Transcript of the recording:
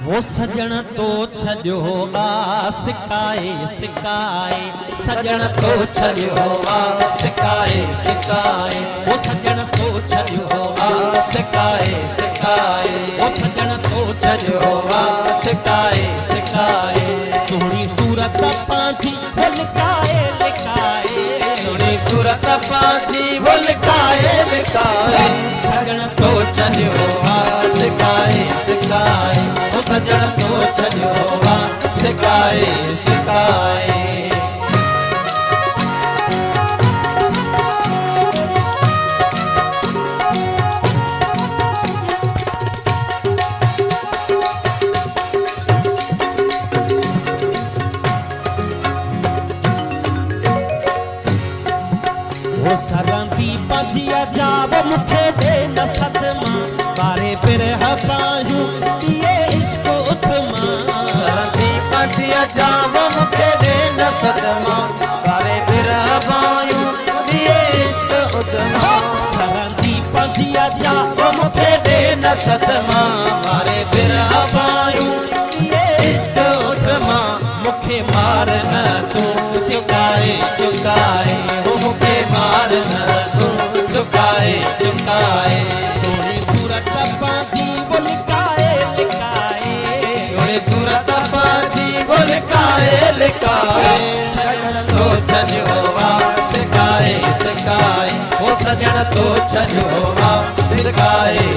वो सजन तो छॾियो आ सिकाए सिकाए, सजन तो छॾियो आ सिकाए सिकाए, वो सजन तो छॾियो आ सिकाए सिकाए, वो सजन तो छॾियो आ सिकाए सिकाए। सोहणी सूरत पंहिंजी वो लिकाए लिकाए, सोहणी सूरत पंहिंजी वो लिकाए लिकाए, सजन तो छॾियो आ सिकाए सिकाए, सजन तो छॾियो आ सिकाए सिकाए। वो सरंदी पंजिया जाव मूंखे ॾे न सदमा, बारे बिरह पायूं दिए इश्क उतमा, सरंदी पंजिया जाव मूंखे ॾे न सदमा, बारे बिरह पायूं दिए इश्क उतमा, सरंदी पंजिया जाव मूंखे ॾे न सदमा, बारे बिरह पायूं दिए इश्क उतमा, मूंखे मार न तूं चुकाए चुकाए, वो मूंखे मार न तूं चुकाए चुकाए। सोहणी सूरत पंहिंजी वो लिकाए लिकाए, सोहणी सूरत पंहिंजी वो लिकाए लिकाए, सजन तो छॾियो आ सिकाए सिकाए, वो सजन तो छॾियो आ सिकाए।